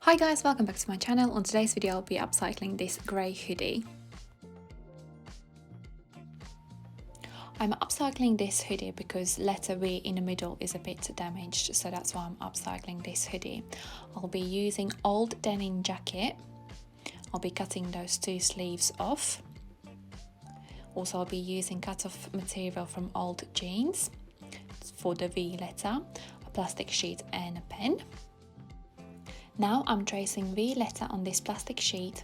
Hi guys, welcome back to my channel. On today's video I'll be upcycling this grey hoodie. I'm upcycling this hoodie because letter V in the middle is a bit damaged, so that's why I'm upcycling this hoodie. I'll be using old denim jacket. I'll be cutting those two sleeves off. Also I'll be using cut-off material from old jeans for the V letter, a plastic sheet and a pen. Now I'm tracing V letter on this plastic sheet.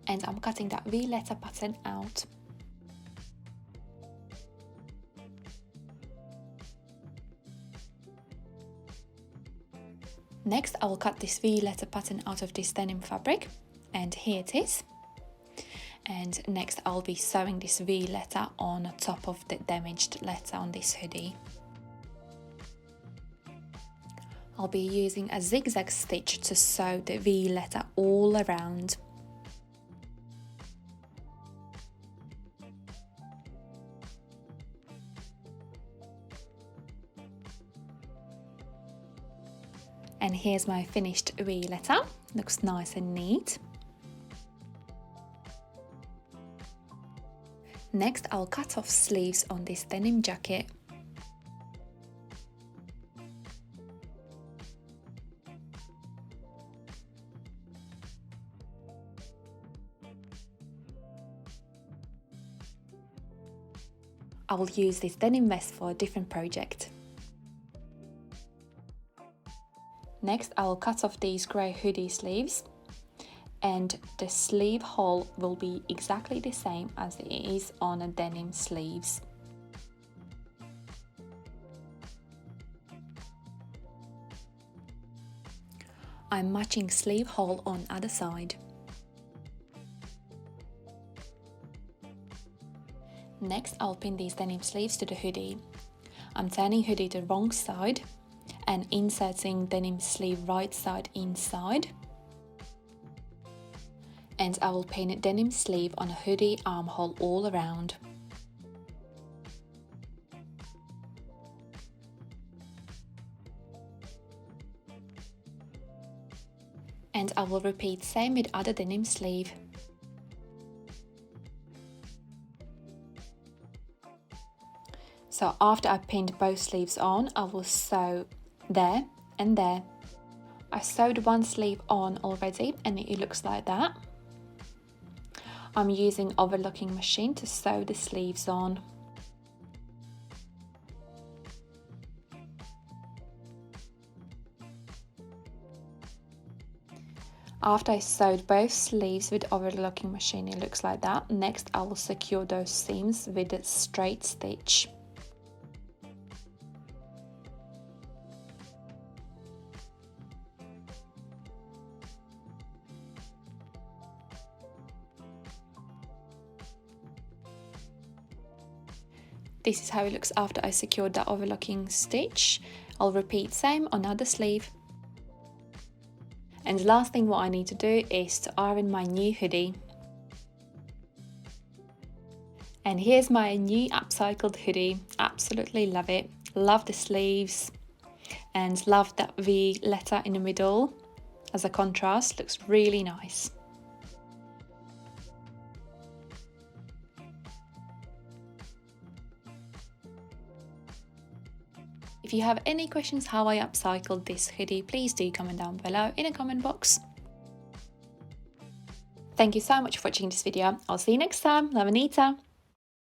And I'm cutting that V letter pattern out. Next I will cut this V letter pattern out of this denim fabric, and here it is. And next I'll be sewing this V letter on top of the damaged letter on this hoodie. I'll be using a zigzag stitch to sew the V letter all around. And here's my finished V letter. Looks nice and neat. Next, I'll cut off sleeves on this denim jacket. I will use this denim vest for a different project. Next, I will cut off these grey hoodie sleeves, and the sleeve hole will be exactly the same as it is on a denim sleeves. I'm matching sleeve hole on other side. Next, I'll pin these denim sleeves to the hoodie. I'm turning hoodie the wrong side and inserting denim sleeve right side inside. And I will pin a denim sleeve on a hoodie armhole all around. And I will repeat same with other denim sleeve. So after I pinned both sleeves on, I will sew there and there. I sewed one sleeve on already and it looks like that. I'm using overlocking machine to sew the sleeves on. After I sewed both sleeves with overlocking machine, it looks like that. Next, I will secure those seams with a straight stitch. This is how it looks after I secured that overlocking stitch. I'll repeat same on other sleeve. And the last thing what I need to do is to iron my new hoodie. And here's my new upcycled hoodie. Absolutely love it. Love the sleeves and love that V letter in the middle as a contrast. Looks really nice. If you have any questions how I upcycled this hoodie, please do comment down below in a comment box. Thank you so much for watching this video. I'll see you next time. Love, Anita.